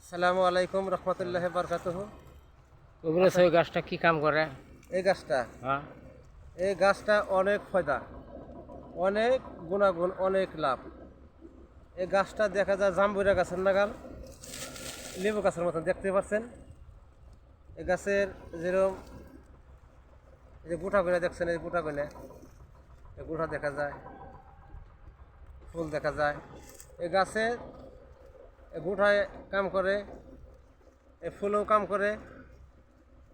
আসসালামু আলাইকুম রহমতুল্লাহি বারকাতুহু। কবিরাজ ওই গাছটা কি কাম করে? এই গাছটা হ্যাঁ, এই গাছটা অনেক ফায়দা, অনেক গুণাগুণ, অনেক লাভ। এই গাছটা দেখা যায় জাম্বুরা গাছের নাগাল, লেবু গাছের মতন দেখতে পাচ্ছেন। এই গাছের যেরকম এই যে গুঁটা গুনে দেখছেন, এই গুঁটা গুনে এই গুঁটা দেখা যায়, ফুল দেখা যায়। এই গাছের এই গুঁটায় কাম করে, এই ফুলও কাম করে।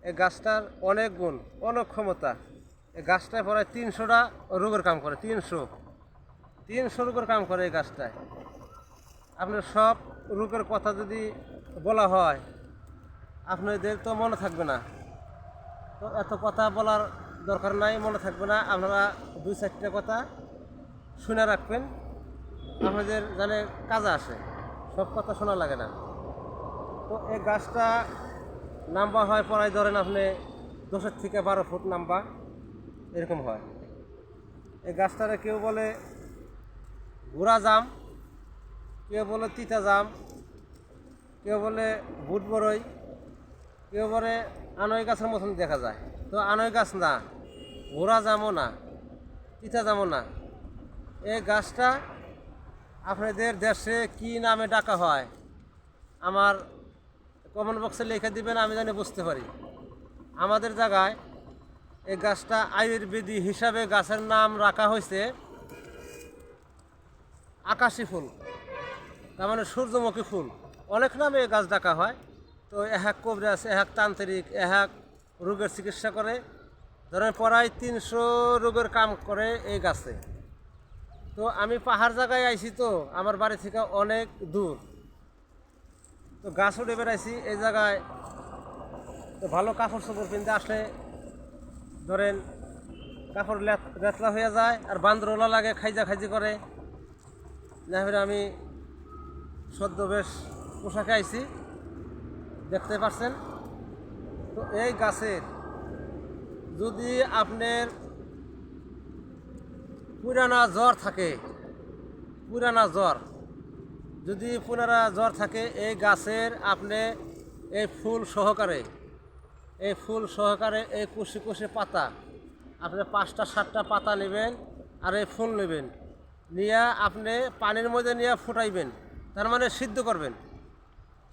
এই গাছটার অনেক গুণ, অনেক ক্ষমতা। এই গাছটায় প্রায় 300টা রোগের কাম করে। 300 রোগের কাম করে এই গাছটায়। আপনার সব রোগের কথা যদি বলা হয় আপনাদের তো মনে থাকবে না, তো এত কথা বলার দরকার নাই, মনে থাকবে না। আপনারা 2-4টা কথা শুনে রাখবেন, আপনাদের জানে কাজে আসে, সব কথা শোনা লাগে না। তো এই গাছটা নাম্বা হয় প্রায় ধরেন আপনি 10 থেকে 12 ফুট নাম্বা, এরকম হয়। এই গাছটারে কেউ বলে ঘোড়া জাম, কেউ বলে তিতা জাম, কেউ বলে বুট বড়ই, কেউ বলে আনই গাছের মতন দেখা যায়। তো আনই গাছ না, ঘোড়া জামও না, তিতা জামও না। এই গাছটা আপনাদের দেশে কি নামে ডাকা হয় আমার কমেন্ট বক্সে লিখে দিবেন, আমি জানি বুঝতে পারি। আমাদের জায়গায় এই গাছটা আয়ুর্বেদী হিসাবে গাছের নাম রাখা হয়েছে আকাশী ফুল, তার মানে সূর্যমুখী ফুল। অনেক নামে এই গাছ ডাকা হয়। তো এক কবিরাজ, এক তান্ত্রিক, এক রোগের চিকিৎসা করে, ধরেন প্রায় 300 রোগের কাম করে এই গাছে। তো আমি পাহাড় জায়গায় আইছি, তো আমার বাড়ি থেকে অনেক দূর, তো গাছ উঠে বেড়াইছি এই জায়গায়। তো ভালো কাপড় চোপড় কিনতে আসলে ধরেন কাপড় লেতলা হয়ে যায়, আর বান্দরওয়ালা লাগে, খাইজা খাইজি করে। না হলে আমি সদ্য বেশ পোশাকে আইছি, দেখতে পাচ্ছেন। তো এই গাছের যদি আপনার পুরানা জ্বর থাকে, পুরানা জ্বর যদি পুনরা জ্বর থাকে, এই গাছের আপনি এই ফুল সহকারে, এই ফুল সহকারে এই কুশি কুশি পাতা আপনি 5টা-7টা পাতা নেবেন, আর এই ফুল নেবেন, নিয়ে আপনি পানির মধ্যে নিয়ে ফুটাইবেন, তার মানে সিদ্ধ করবেন।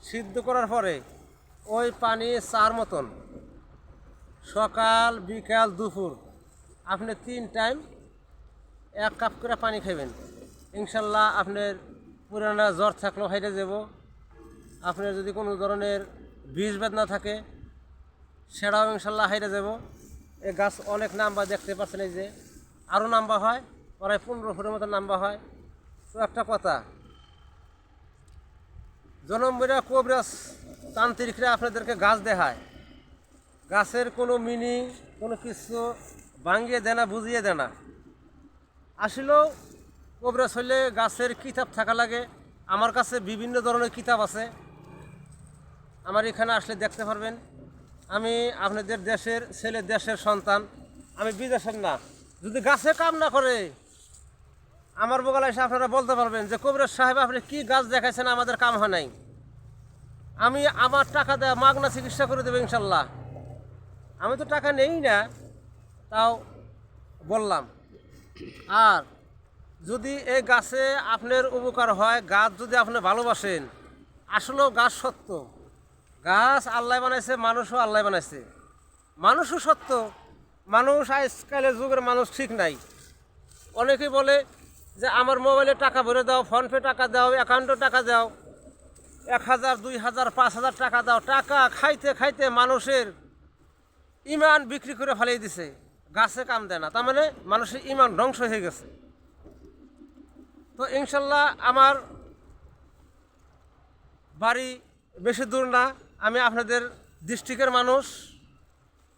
সিদ্ধ করার পরে ওই পানি চার মতন, সকাল বিকাল দুপুর আপনি 3 টাইম 1 কাপ করে পানি খাবেন। ইনশাল্লাহ আপনার পুরানা জ্বর থাকলেও হাইটে যাব। আপনার যদি কোনো ধরনের বিষ বেদনা থাকে সেটাও ইনশাল্লাহ হাইটে যাব। এই গাছ অনেক নাম্বা দেখতে পাচ্ছেন, এই যে আরও নাম্বা হয়, প্রায় 15 ফুটের মতো নাম্বা হয়। তো একটা কথা, জনমবিরা কবিরাজ তান্ত্রিকরা আপনাদেরকে গাছ দেখায়, গাছের কোনো মিনিং কোনো কিছু ভাঙিয়ে দেয় না, বুঝিয়ে দেয় না। আসলেও কবিরাজ হইলে গাছের কিতাব থাকা লাগে। আমার কাছে বিভিন্ন ধরনের কিতাব আছে, আমার এখানে আসলে দেখতে পারবেন। আমি আপনাদের দেশের ছেলে, দেশের সন্তান, আমি বিদেশের না। যদি গাছে কাম না করে আমার বগলে এসে আপনারা বলতে পারবেন যে কবিরাজ সাহেব আপনি কি গাছ দেখাইছেন, আমাদের কাম হয় নাই। আমি আমার টাকা দেওয়া মাগনা চিকিৎসা করে দেবো ইনশাল্লাহ। আমি তো টাকা নেই না, তাও বললাম। আর যদি এই গাছে আপনার উপকার হয়, গাছ যদি আপনি ভালোবাসেন, আসলেও গাছ সত্য, গাছ আল্লাহ বানাইছে, মানুষও আল্লাহ বানাইছে, মানুষও সত্য। মানুষ আজকালের যুগের মানুষ ঠিক নাই। অনেকেই বলে যে আমার মোবাইলে টাকা ভরে দাও, ফোনপে টাকা দাও, অ্যাকাউন্টে টাকা দাও, 1000, 2000, 5000 টাকা দাও। টাকা খাইতে খাইতে মানুষের ইমান বিক্রি করে ফেলিয়ে দিছে, গাছে কাম দেয় না, তার মানে মানুষের ইমান ধ্বংস হয়ে গেছে। তো ইনশাল্লাহ আমার বাড়ি বেশি দূর না, আমি আপনাদের ডিস্ট্রিক্টের মানুষ,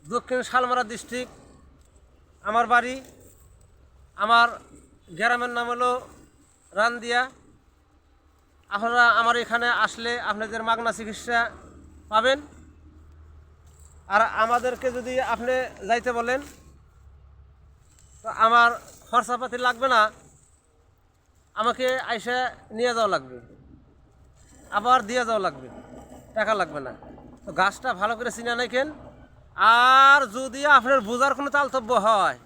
দক্ষিণ শালমারা ডিস্ট্রিক্ট আমার বাড়ি। আমার গ্রামের নাম হলো রান্দিয়া। আপনারা আমার এখানে আসলে আপনাদের মাগনা চিকিৎসা পাবেন। আর আমাদেরকে যদি আপনি যাইতে বলেন তো আমার খরচাপাতি লাগবে না, আমাকে আইসা নিয়ে যাওয়া লাগবে, আবার দিয়ে যাওয়া লাগবে। টাকা লাগবে না। তো গাছটা ভালো করে চিনা নেকেন। আর যদি আপনার বোঝার কোনো তালতব্য হয়,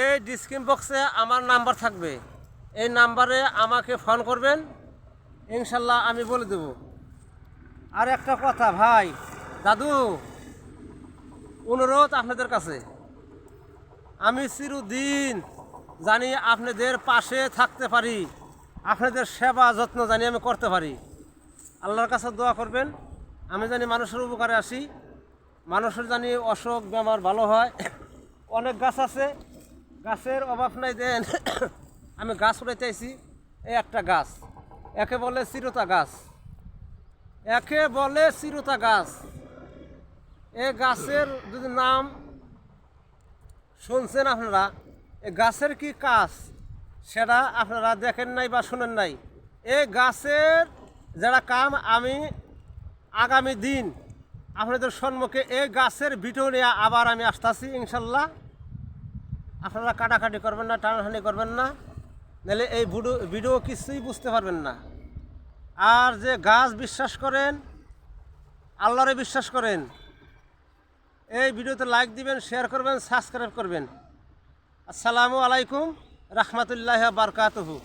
এই ডিসক্রিপশন বক্সে আমার নাম্বার থাকবে, এই নাম্বারে আমাকে ফোন করবেন, ইনশাল্লাহ আমি বলে দেব। আর একটা কথা ভাই, দাদু, অনুরোধ আপনাদের কাছে, আমি চিরদিন জানি আপনাদের পাশে থাকতে পারি, আপনাদের সেবা যত্ন জানি আমি করতে পারি। আল্লাহর কাছে দোয়া করবেন, আমি জানি মানুষের উপকারে আসি, মানুষের জানি অসুখ বেমার ভালো হয়। অনেক গাছ আছে, গাছের অভাব নাই দেন। আমি গাছ উড়াইতেছি, এই একটা গাছ, একে বলে চিরতা গাছ, একে বলে চিরতা গাছ। এই গাছের যদি নাম শুনছেন আপনারা, এই গাছের কি কাজ সেটা আপনারা দেখেন নাই বা শুনেন নাই। এই গাছের যারা কাম আমি আগামী দিন আপনাদের সম্মুখে এই গাছের ভিডিও নিয়ে আবার আমি আসতেছি ইনশাল্লাহ। আপনারা কাটাকাটি করবেন না, টানাটানি করবেন না, নাহলে এই ভিডিও কিছুই বুঝতে পারবেন না। আর যে গাছ বিশ্বাস করেন, আল্লাহরে বিশ্বাস করেন, এই ভিডিওতে লাইক দিবেন, শেয়ার করবেন, সাবস্ক্রাইব করবেন। আসসালামু আলাইকুম রহমতুল্লাহ বারকাতুহু।